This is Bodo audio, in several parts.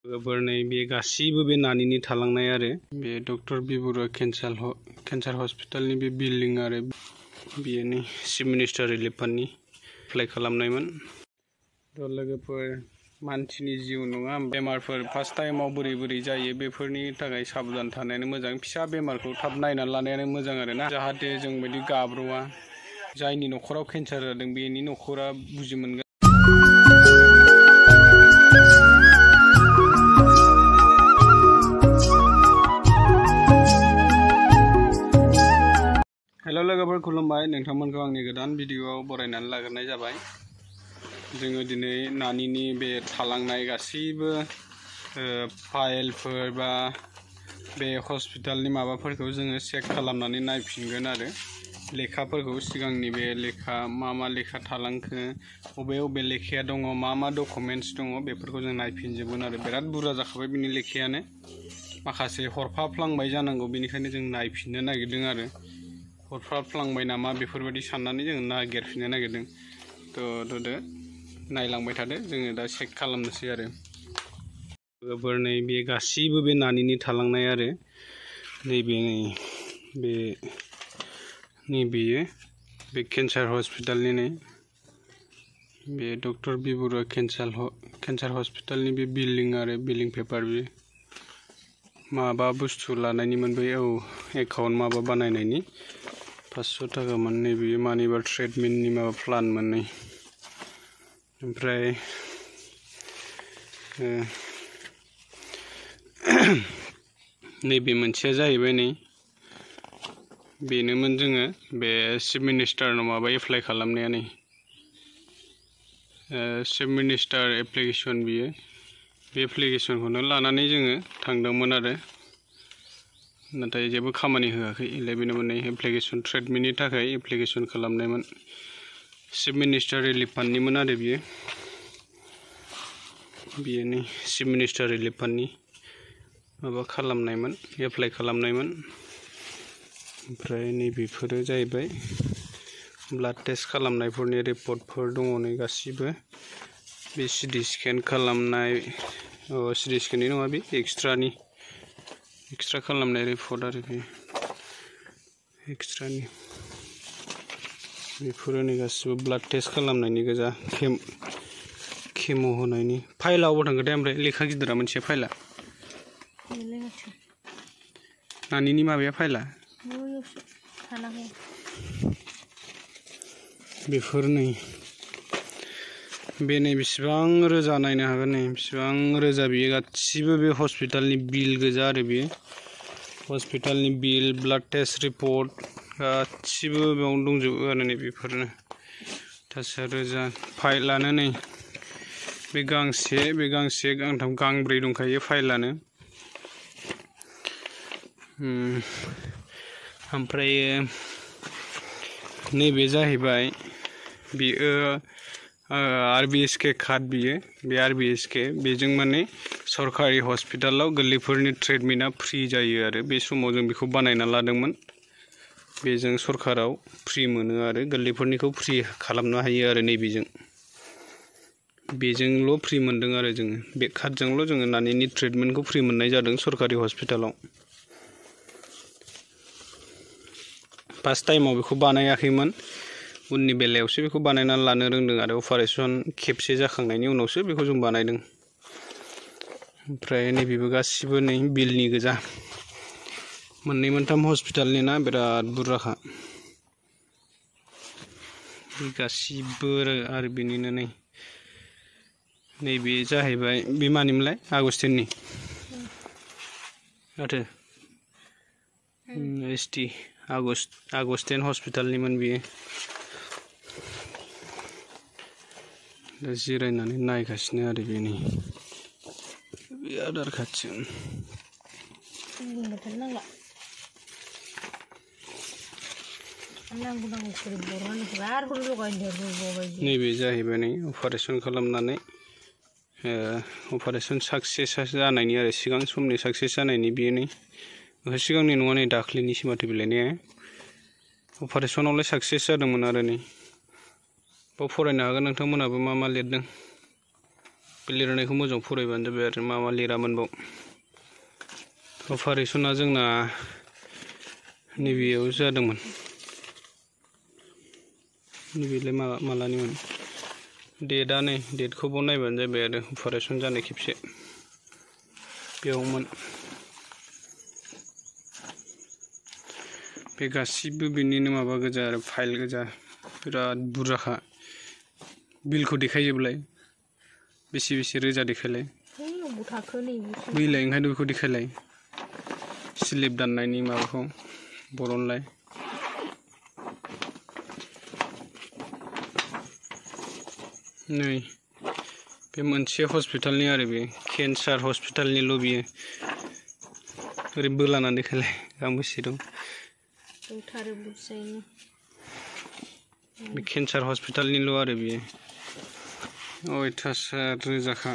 गोबोरनै बे गासिबो बे नानिनि थालांनाय आरो बे डक्टर बिबुरा केन्सार हस्पिटालनि बे बिल्डिं आरो बेयो नै चिफ मिनिस्टार रिलिफ फान्डनि एप्लाइ खालामनायमोन। थ' लोगोफोर मानसिनि जिउ नङा बेमारफोर फार्स्ट टाइमाव बोरै जायो बेफोरनि थाखाय साबधान थानायानो मोजां। फिसा बेमारखौ थाब नायनानै लानायानो मोजां आरो ना, जाहाथे जों बायदि गाब्र'आ। जायनि न'खराव केन्सार जादों बेनि न'खरा बुजि मोनगोन। हेल' लोगोफोर खुलुमबाय, नोंथांमोनखौ आंनि गोदान भिडिअ'आव बरायनानै लाग्रोनाय जाबाय। जोङो दिनै नानिनि बे थालांनाय गासैबो फाइलफोर बा बे हस्पिटालनि माबाफोरखौ जोङो चेक खालामनानै नायफिनगोन आरो लेखाफोरखौ, सिगांनि बे लेखा मा लेखा थालांखो, बबे लेखाया दङ, मा डकुमेन्ट्स दङ बेफोरखौ जों नायफिनजोबगोन आरो बिराद बुरजा जाखाबाय बिनि लेखायानो, माखासे हरफाफ्लांबाय जानांगौ, बेनिखायनो जों नायफिननो नागिरदों आरो हरफाफ्लांबाय नामा बेफोरबायदि साननानै जों नागिरफिननो नागिरदों। थ' नायलांबाय थादो, जोङो दा चेक खालामनोसै आरो गोबोरनै बे गासिबो बे नानिनि थालांनाय आरो बेयो बे केन्सार हस्पिटालनि नै बे डक्टर बिबुरा केन्सार हस्पिटालनि बे बिल्डिं आरो बिल्डिं पेपार, बे माबा बुस्थु लानायनिमोन बै एकाउन्ट माबा बानायनायनि 500 थाखा मोननै, बेयो मानिबा ट्रिटमेन्टनि माबा प्लान मोननै। ओमफ्राय नैबे मोनसेया जाहैबाय नै बेनोमोन, जोङो बे चिफ मिनिस्टारनाव माबा एप्लाइ खालामनाया नै चिफ मिनिस्टार एप्लिकेसन, बियो बे एप्लिकेसनखौनो लानानै जोङो थांदोंमोन आरो नाथाय जेबो खामानि होआखै। बेनो मोननै एप्लिकेसन ट्रिटमेन्टनि थाखाय एप्लिकेसन खालामनायमोन, चिफ मिनिस्टार रिलिफ फान्डनिमोन आरो बियो नै चिफ मिनिस्टार रिलिफ फान्डनि माबा खालामनायमोन, एप्लाइ खालामनायमोन। ओमफ्राय नैबेफोरो जाहैबाय ब्लाड टेस्ट खालामनायफोरनि रिपर्टफोर दङ नै गासिबो, बे सिटि स्केन खालामनाय, सिटि स्केननि नङा, बे एक्सट्रा खालामनाय रिपर्ट आरो बे एक्सट्रानि, बेफोरो नै गासिबो ब्लाड टेस्ट खालामनायनि गोजा, केम' होनायनि। फाइला अबाव थांखो दे, ओमफ्राय लेखा गिदिरा मोनसे फाइला नानिनि माबाया फाइला बेफोर नै बे नै बेसेबां रोजा नायनो हागोन, नै बेसेबां रोजा बियो गासिबो बे हस्पिटालनि बिल गोजा आरो बेयो हस्पिटालनि बिल, ब्लाड टेस्ट रिपर्ट गासिबो बेयावनो दंजोबो आरो नै बेफोरनो 10,000 फाइलानो नै बे गांसे गांथाम गांब्रै दंखायो फाइलानो। ओमफ्राय नैबे जाहैबाय बियो RBSK कार्ड, बियो बे RBSK, बेजों माने सरकारि हस्पिटालाव गोरलैफोरनि ट्रिटमेन्टआ फ्रि जायो आरो बे समाव जों बेखौ बानायना लादोंमोन। बेजों सरकाराव फ्रि मोनो आरो गोरलैफोरनिखौ फ्रि खालामनो हायो आरो बेजोंल' फ्रि मोनदों आरो जोङो, बे कार्डजोंल' जोङो नानिनि ट्रिटमेन्टखौ फ्रि मोननाय जादों सरकारि हस्पिटालाव। फार्स्ट टाइमाव बेखौ बानायाखैमोन, उननि बेलायावसो बेखौ बानायनानै लानो रोंदों आरो अपारेसन खेबसे जाखांनायनि उनावसो बेखौ जों बानायदों। ओमफ्राय नैबेबो गासिबो नै बिलनि गोजा, मोननै मोनथाम हस्पिटालनि ना, बिराद बुरजाखा गासिबो आरो बेनिनो नै नैबे जाहैबाय बे मानिमोनलाय, आगस्टिननि माथो ST आगस्टिन हस्पिटालनिमोन बियो। दा जिरायनानै नायगासिनो आरो बेनि बे आधार कार्डजों नैबे जाहैबाय नै अपारेसन खालामनानै अपारेसन साक्सेस जानायनि आरो सिगां समनि साक्सेस जानायनि, बेयो नै सिगांनि नङा, नै दाख्लैनिसो माथो बिलायनाया अपारेसनावलाय साक्सेस जादोंमोन आरो नै बाव फरायनो हागोन नोंथांमोनहाबो मा लिरदों। बे लिरनायखौ मोजां फरायबानो जाबाय आरो मा मा लिरामोनबाव अपारेसना जोंना नैबेयाव जादोंमोन नैबेलाय मालानिमोन डेटआ नै डेटखौबो नायबानो जाबाय आरो अपारेसन जानाय खेबसे बेयावमोन बे गासिबो बिनिनो माबा गोजा आरो फाइल गोजा बिराद बुरजाखा बिलखौ देखायोब्लाय बेसे बेसे रोजा देखायलाय बैलाय ओंखायनो बेखौ देखायलाय स्लिप दाननायनि माबाखौ बरनलाय नै बे मोनसे हस्पिटालनि आरो बे केन्सार हस्पिटालनिल' बियो ओरै बोलानानै देखायलाय गांबेसे दं बे केन्सार हस्पिटालनिल' आरो बियो अयथासार रोजाखा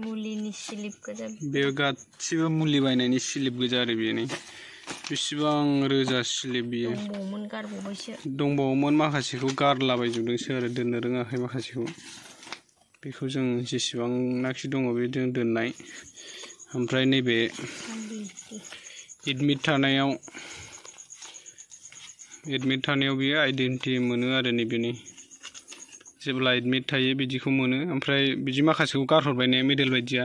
मुलिनि स्लिप गोजा बे गासिबो मुलि बायनायनि स्लिप गोजा आरो बेयो नै बेसेबां रोजा स्लिप बियो दंबावोमोन माखासेखौ गारलाबायजोबदोंसो आरो दोननो रोङाखै माखासेखौ बेखौ जों जेसेबांनाखि दङ बे जों दोननाय ओमफ्राय नैबे एडमिट थानायाव बियो आइडेन्टिटि मोनो आरो नैबेनि जेब्ला एडमिट थायो बिदिखौ मोनो ओमफ्राय बिदि माखासेखौ गारहरबाय ने मेडेल बायदिया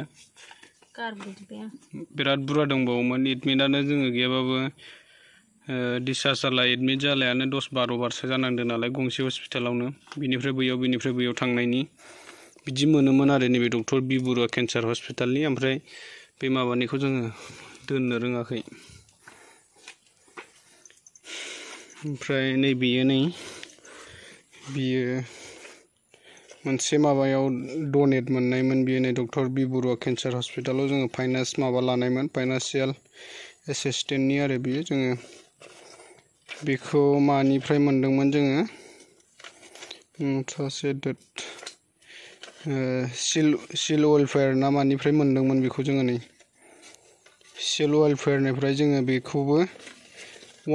बिराद बुरजा दंबावोमोन एडमिटआनो जोङो गैयाबाबो डिस्चार्ज जाला एडमिट जालायानो 10-12 बारसो जानांदों नालाय गंसे हस्पिटालावनो बिनिफ्राय बैयाव थांनायनि बिदि मोनोमोन आरो नैबे डक्टर बि बरुवा केन्सार हस्पिटालनि ओमफ्राय बे माबानिखौ जोङो दोननो रोङाखै ओमफ्राय नैबेयो नै बियो मोनसे माबायाव डनेट मोननायमोन बियो नै डक्टर बि बरुवा केन्सार हस्पिटालाव जोङो फाइनान्स माबा लानायमोन फाइनान्सियेल एसिस्टेन्टनि आरो बियो जोङो बेखौ मानिफ्राय मोनदोंमोन जोङो सिल वेलफेयार ना मानिफ्राय मोनदोंमोन बेखौ जोङो नै सिल वेलफेयारनिफ्राय जोङो बेखौबो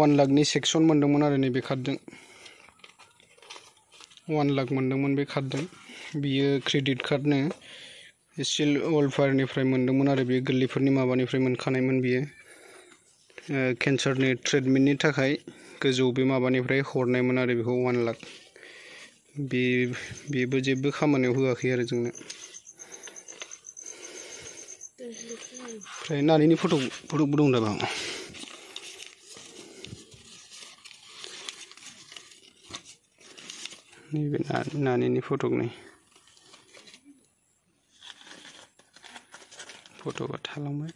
1 लाखनि सेक्सन मोनदोंमोन आरो नैबे कार्डजों 1 लाख मोनदोंमोन बे कार्डजों बियो क्रेडिट कार्डनो सिल वेलफेयारनिफ्राय मोनदोंमोन आरो बे गोरलैफोरनि माबानिफ्राय मोनखानायमोन बियो केन्सारनि ट्रिटमेन्टनि थाखाय गोजौ बे माबानिफ्राय हरनायमोन आरो बेखौ 1 लाख बेबो जेबो खामानियाव होआखै आरो जोंनो ओमफ्राय नानिनि फट'बो दं दा बाव नैबे नानिनि फट'क नै फट'आ थालांबाय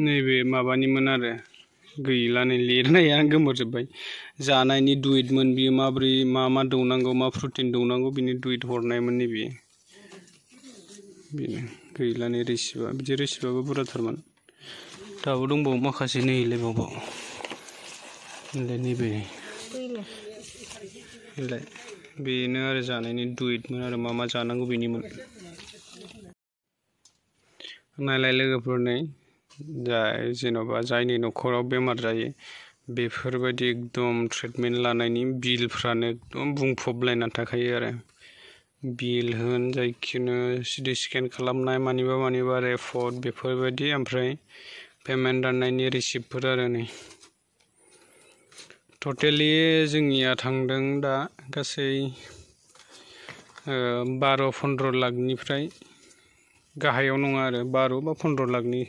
नैबे माबानिमोन आरो गैला नै लिरनाया गोमोरजोब्बाय जानायनि दुइटमोन बियो माब्रै मा दौनांगौ मा प्रटिन दौनांगौ बिनि दुइट हरनायमोन नै बेयो गैला नै रिसिपआ बिदि रिसिपआबो बुरजाथारमोन दाबो दंबावो माखासे नैलाय बावबाव नैबे बेनो आरो जानायनि दुइटमोन आरो मा जानांगौ बेनिमोन नायलाय लोगोफोर नै जेन'बा जायनि न'खराव बेमार जायो बेफोरबायदि एकदम ट्रिटमेन्ट लानायनि बिलफ्रानो एकदम बुंफबलायना थाखायो आरो बिल होन जायखिनो सिटि स्केन खालामनाय मानिबा रिपर्ट बेफोरबायदि ओमफ्राय पेमेन्ट दाननायनि रिसिप्टफोर आरो नै टटेलि जोंनिया थांदों दा गासै 12-15 लाखनिफ्राय गाहायाव नङा आरो 12 बा 15 लाखनि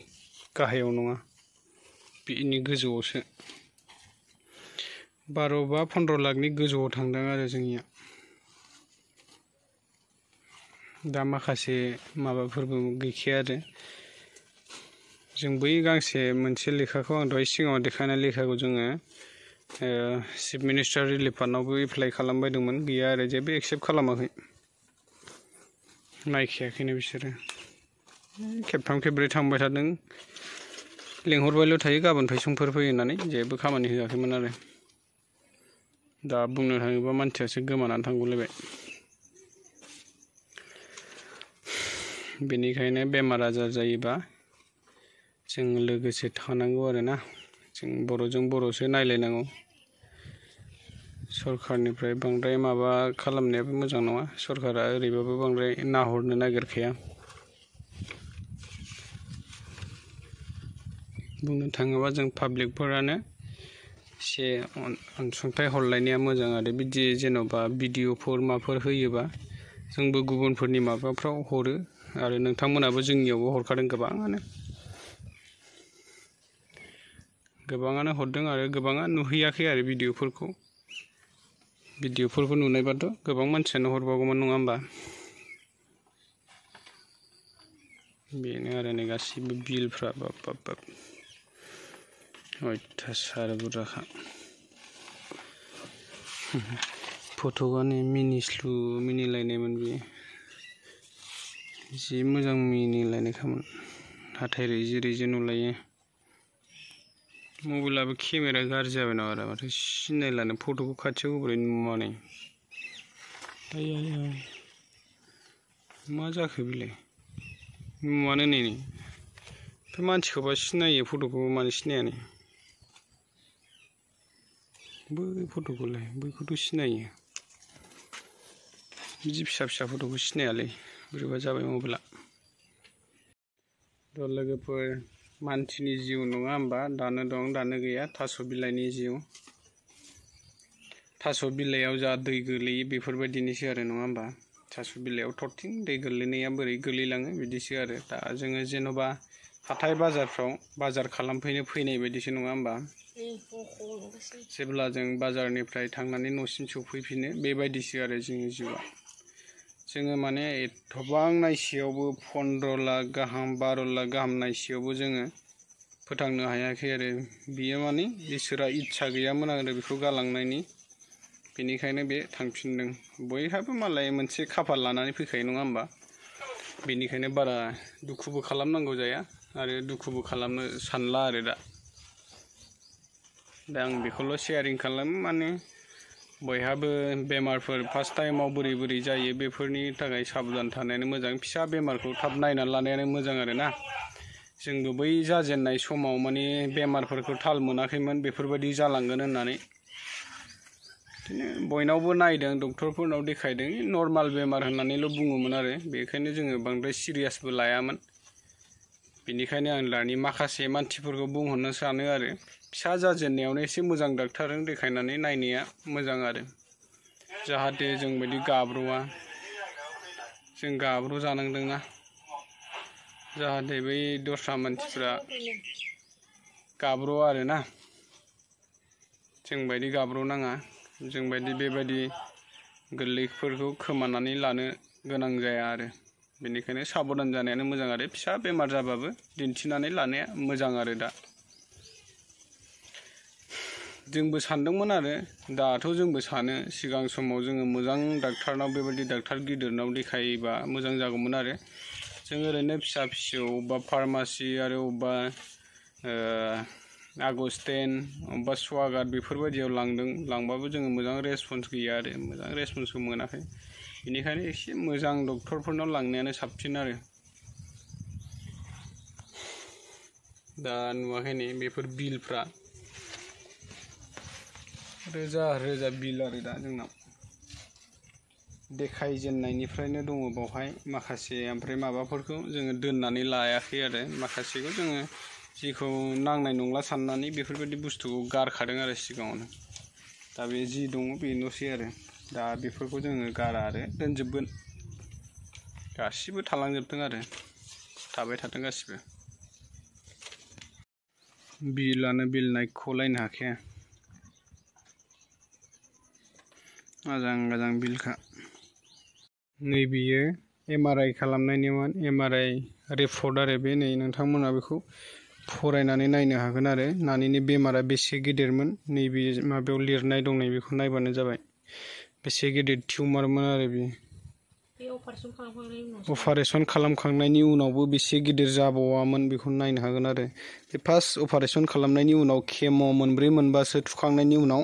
गाहायाव नङा बिनि गोजौआवसो 12 बा 15 लाखनि गोजौआव थांदों आरो जोंनिया दा माखासे माबाफोरबो गैखाया आरो जों बै गांसे मोनसे लेखाखौ आं दहाय सिगाङाव देखायनाय लेखाखौ जोङो चिफ मिनिस्टार रिलिफ फान्डआवबो एप्लाइ खालामबायदोंमोन गैया आरो जेबो एक्सेप्ट खालामाखै नायखायाखैनो बिसोरो खेबथाम खेबब्रै थांबाय थादों लेंहरबायल' थायो गाबोन समफोर फैयो होननानै जेबो खामानि होआखैमोन आरो दा बुंनो थाङोबा मानसियासो गोमानानै थांगुलायबाय बेनिखायनो बेमार आजार जायोबा जों लोगोसे थानांगौ आरोना जों बर'जों बर'सो नायलायनांगौ सरखारनिफ्राय बांद्राय माबा खालामनायाबो मोजां नङा सरखारा ओरैबाबो बांद्राय नाहरनो नागिरखाया बुंनो थाङोबा जों पाब्लिकफोरानो एसे अनसुंथाइ हरलायनाया मोजां आरो बिदि जेन'बा भिडिअफोर माफोर होयोबा जोंबो गुबुनफोरनि माबाफ्राव हरो आरो नोंथांमोनाबो जोंनियावबो हरखादों गोबाङानो हरदों आरो गोबाङा नुहैयाखै आरो भिडिअफोरखौ नुनायबाथ' गोबां मानसियानो हरबावगौमोन नङा होमबा बेनो आरो नै गासिबो बिलफ्रा बाब अयथासार बुरजाखा फट'आनो मिनिस्लु मिनिलायनायमोन बियो जि मोजां मिनिलायनायखामोन हाथाय रैजे नुलायो मबाइलाबो केमेरा गाज्रि जाबाय नामा माथो सिनायलानो फट'खौ खाथियाव होब्रै नुवानै मा जाखो बेलाय नुवानो नै बे मानसिखौबा सिनायो फट'खौ मानो सिनायानो बै फट'खौलाय बैखौथ' सिनायो बिदि फिसा फट'खौ सिनायालै बोरैबा जाबाय मबाइला थ' लोगोफोर मानसिनि जिउ नङा होमबा दानो दं दानो गैया थास' बिलाइनि जिउ थास' बिलाइयाव जा दै गोलैयो बेफोरबायदिनोसै आरो नङा होमबा थास' बिलाइयाव थरथिं दै गोलैनाया बोरै गोलैलाङो बिदिसो आरो दा जोङो जेन'बा हाथाय बाजारफ्राव बाजार खालामफैनो फैनाय बायदिसो नङा होमबा जेब्ला जों बाजारनिफ्राय थांनानै न'सिम सफैफिनो बेबायदिसो आरो जोंनि जिउआ जोङो माने एथबां नायसेयावबो 15 लाख गाहाम 12 लाख गाहाम नायसेयावबो जोङो फोथांनो हायाखै आरो बियो माने इसोरा इच्छा गैयामोन आरो बेखौ गालांनायनि बेनिखायनो बे थांफिनदों बयहाबो मालाय मोनसे खाफाल लानानै फैखायो नङा होमबा बेनिखायनो बारा दुखुबो खालामनांगौ जाया आरो दुखुबो खालामनो सानला आरो दा आं बेखौल' शेयारिं खालामो माने बयहाबो बेमारफोर फार्स्ट टाइमाव बोरै जायो बेफोरनि थाखाय साबधान थानायानो मोजां फिसा बेमारखौ थाब नायनानै लानायानो मोजां आरो ना जोंबो बै जाजेननाय समाव माने बेमारफोरखौ थाल मोनाखैमोन बेफोरबायदि जालांगोन होननानै बिदिनो बयनावबो नायदों डक्टरफोरनाव देखायदों नर्माल बेमार होननानैल' बुङोमोन आरो बेखायनो जोङो बांद्राय सिरियासबो लायामोन बेनिखायनो आं दानि माखासे मानसिफोरखौ बुंहरनो सानो आरो फिसा जाजेननायावनो एसे मोजां डाक्टारजों देखायनानै नायनाया मोजां आरो जाहाथे जों बायदि गाब्र'आ जों गाब्र' जानांदोंना जाहाथे बै दस्रा मानसिफ्रा गाब्र'आ आरो ना जों बायदि गाब्र'नाङा जों बायदि बेबायदि गोरलैफोरखौ खोमानानै लानो गोनां जाया आरो बेनिखायनो साबधान जानायानो मोजां आरो फिसा बेमार जाबाबो दिन्थिनानै लानाया मोजां आरो दा जोंबो सानदोंमोन आरो दाथ' जोंबो सानो सिगां समाव जोङो मोजां डाक्टारनाव बेबायदि डाक्टार गिदिरनाव देखायोबा मोजां जागौमोन आरो जों ओरैनो फिसा फिसौ बा फार्मासि आरो अबेबा आगस्टेन अबेबा स्वागात बेफोरबायदियाव लांबाबो जोङो मोजां रेसपन्स गैया आरो मोजां रेसपन्सखौ मोनाखै बेनिखायनो एसे मोजां डक्टरफोरनाव लांनायानो साबसिन आरो दा नुवाखै नै बेफोर बिलफ्रा रोजा बिल आरो दा जोंनाव देखायजेननायनिफ्रायनो दङ बावहाय माखासे ओमफ्राय माबाफोरखौ जोङो दोननानै लायाखै आरो माखासेखौ जोङो जिखौ नांनाय नंला साननानै बेफोरबायदि बुस्थुखौ गारखादों आरो सिगाङावनो दा बे जि दङ बेनोसै आरो दा बेफोरखौ जोङो गारा आरो दोनजोबगोन गासिबो थालांजोबदों आरो थाबाय थादों गासिबो बिलानो बिल नायख'लायनो हाखाया मोजां बिलखा नैबेयो MRI खालामनायनिमोन MRI रिपर्ट आरो बे नै नोंथांमोना बेखौ फरायनानै नायनो हागोन आरो नानिनि बेमारा बेसे गेदेरमोन नैबे माबायाव लिरनाय दं नै बेखौ नायबानो जाबाय बेसे गेदेर टिउमारमोन आरो बे अपारेसन खालामखांनायनि उनावबो बेसे गिदिर जाबावामोन बेखौ नायनो हागोन आरो बे फार्स्ट अपारेसन खालामनायनि उनाव केम' मोनब्रै मोनबासो थुखांनायनि उनाव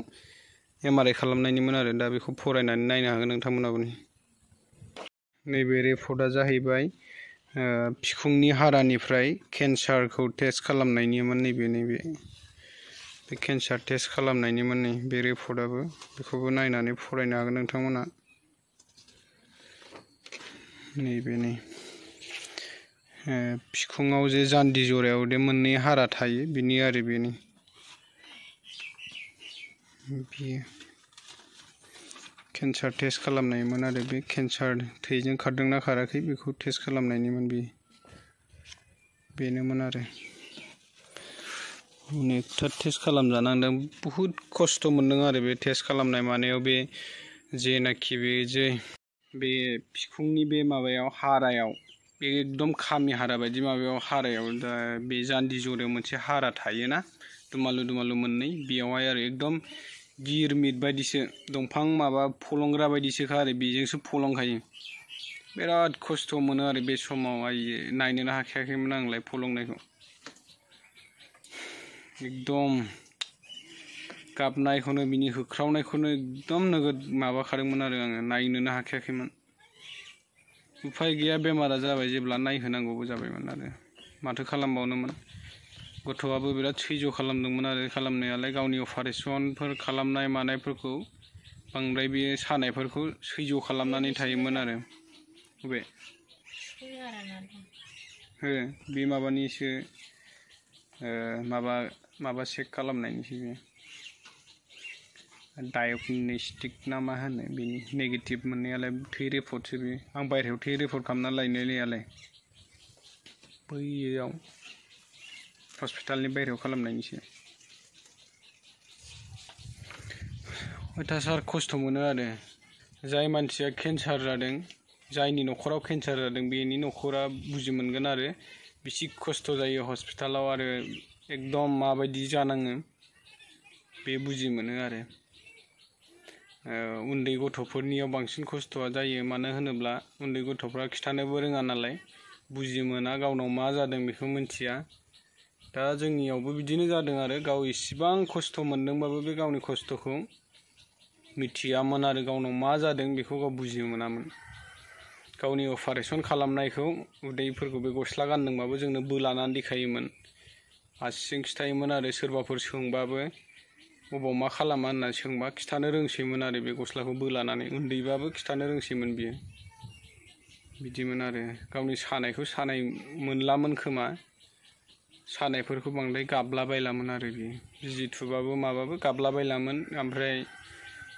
MRI खालामनायनिमोन आरो दा बेखौ फरायनानै नायनो हागोन नोंथांमोनाबो नैबे रिपर्टआ जाहैबाय बिखुंनि हारानिफ्राय केन्सारखौ टेस्ट खालामनायनिमोन नैबे बे केन्सार टेस्ट खालामनायनिमोन नै बे रिपर्टआबो बेखौबो नायनानै फरायनो हागोन नोंथांमोना नैबे नै बिखुङाव जे जान्जि जरायाव दे मोननै हारा थायो बिनि आरो बेनि बियो केन्सार टेस्ट खालामनायमोन आरो बे केन्सार थैजों खारदोंना खाराखै बेखौ टेस्ट खालामनायनिमोन बेनोमोन आरो अनेकथा टेस्ट खालामजानांदों बहुद खस्थ' मोनदों आरो बे टेस्ट खालामनाय मानायाव बे जेनाखि बे बिखुंनि बे माबायाव हारायाव एकदम खामि हारा बायदि माबायाव हारायाव दा बे जान्जि जरायाव मोनसे हारा थायोना दुमालु दुमालु मोननै बेयावहाय आरो एकदम गिरमिट बायदिसो दंफां माबा फलंग्रा बायदिसोखा आरो बेजोंसो फलंखायो बिराद खस्थ' मोनो आरो बे समाव नायनोनो हाखायाखैमोन आंलाय फलंनायखौ एकदम गाबनायखौनो बिनि होख्रावनायखौनो एकदम नोगोद माबाखादोंमोन आरो आङो नायनोनो हाखायाखैमोन उफाय गैया बेमारा जाबाय जेब्ला नायहोनांगौबो जाबायमोन आरो माथो खालामबावनोमोन गथ'आबो बिराद सैज' खालामदोंमोन आरो खालामनायालाय गावनि अपारेसनफोर खालामनाय मानायफोरखौ बांद्राय बे सानायफोरखौ सैज' खालामनानै थायोमोन आरो बे बे माबानिसो माबा चेक खालामनायनिसो बे डायग्नोस्टिक ना मा होनो बेनि नेगेटिभ मोननायालाय थै रिपर्टसो बे आं बायहेरायाव थै रिपर्ट खालामना लायनायालाय बैयाव हस्पिटालनि बायहेरायाव खालामनायनिसो अयथासार खस्थ' मोनो आरो जाय मानसिया केन्सार जादों जायनि न'खराव केन्सार जादों बेनि न'खरा बुजि मोनगोन आरो बेसे खस्थ' जायो हस्पिटालाव आरो एकदम माबायदि जानाङो बे बुजि मोनो आरो उन्दै गथ'फोरनियाव बांसिन खस्थ'आ जायो मानो होनोब्ला उन्दै गथ'फ्रा खिथानोबो रोङा नालाय बुजि मोना गावनाव मा जादों बेखौ मिन्थिया दा जोंनियावबो बिदिनो जादों आरो गाव इसिबां खस्थ' मोनदोंबाबो बे गावनि खस्थ'खौ मिथियामोन आरो गावनाव मा जादों बेखौ गाव बुजि मोनामोन गावनि अपारेसन खालामनायखौ उदैफोरखौ बे गस्ला गानदोंबाबो जोंनो बोलानानै देखायोमोन हारसिं खिथायोमोन आरो सोरबाफोर सोंबाबो बबाव मा खालामा होनना सोंबा खिथानो रोंसैमोन आरो बे गस्लाखौ बोलानानै उन्दैबाबो खिथानो रोंसैमोन बियो बिदिमोन आरो गावनि सानायखौ सानाय मोनलामोन खोमा सानायफोरखौ बांद्राय गाबलाबायलामोन आरो बियो बिजि थुबाबो माबाबो गाबलाबायलामोन ओमफ्राय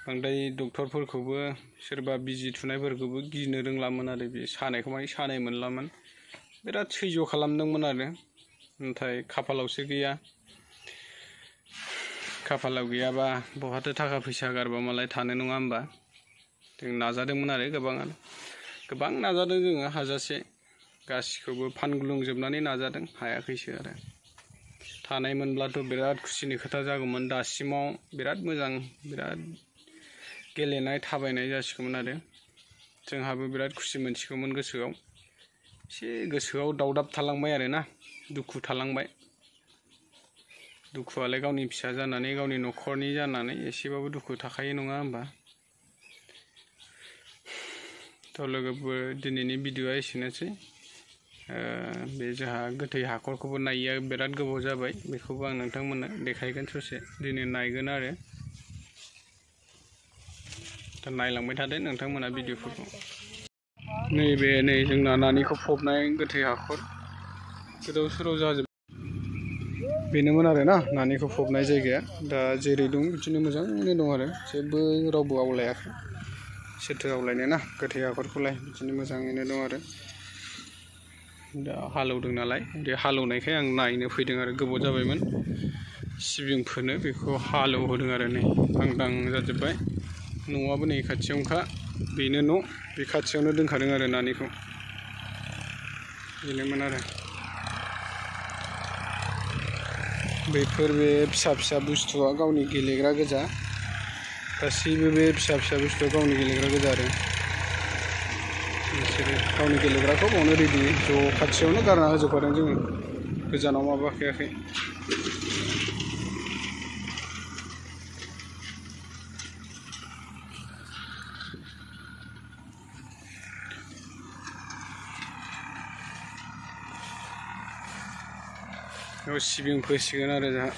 बांद्राय डक्टरफोरखौबो सोरबा बिजि थुनायफोरखौबो गिनो रोंलामोन आरो बे सानायखौ माने सानाय मोनलामोन बिराद सैज' खालामदोंमोन आरो नाथाय खाफालावसो गैया खाफालाव गैयाबा बहाथो थाखा फैसा गारबा मालाय थानो नङा होमबा जों नाजादोंमोन आरो गोबां नाजादों जोङो हाजासे गासिखौबो फानग्लुंजोबनानै नाजादों हायाखैसो आरो थानायमोनब्लाथ' बिराद खुसिनि खोथा जागौमोन दासिमाव बिराद मोजां बिराद गेलेनाय थाबायनाय जासिगौमोन आरो जोंहाबो बिराद खुसि मोनसिगौमोन गोसोआव एसे गोसोआव दावदाब थालांबाय आरो ना दुखु थालांबाय दुखुआलाय गावनि फिसा जानानै गावनि न'खरनि जानानै एसेबाबो दुखु थाखायो नङा होमबा थ' लोगोफोर दिनैनि भिडिअ'आ एसेनोसै बे जोंहा गोथै हाखरखौबो नायिया बिराद गोबाव जाबाय बेखौबो आं नोंथांमोननो देखायगोन ससे दिनै नायगोन आरो दा नायलांबाय थादो नोंथांमोना भिडिअ'फोरखौ नैबे नै जोंना नानिखौ फबनाय गोथै हाखर गोदाव सोराव जाजोब बेनोमोन आरो ना नानिखौ फबनाय जायगाया दा जेरै दं बिदिनो मोजाङैनो दं आरो जेबो रावबो आवलायाखै सोरथो आवलायनो ना गोथै हाखरखौलाय बिदिनो मोजाङैनो दं आरो दा हालेवदों नालाय बे हालेवनायखाय आं नायनो फैदों आरो गोबाव जाबायमोन सिबिं फोनो बेखौ हालेवहोदों आरो नै लांदां जाजोब्बाय न'आबो नै खाथियावनोखा बेनो न' बे खाथियावनो दोनखादों आरो नानिखौ बेनोमोन आरो बेफोर बे फिसा फिसा बुस्थुआ गावनि गेलेग्रा गोजा गासैबो बे फिसा फिसा बुस्थुआ गावनि गेलेग्रा गोजा आरो बिसोरो गावनि गेलेग्राखौ बावनो रेडि ज' खाथियावनो गारना होजोबखादों जोङो गोजानाव माबाखायाखै सिबिं फोसिगोन आरो जोंहा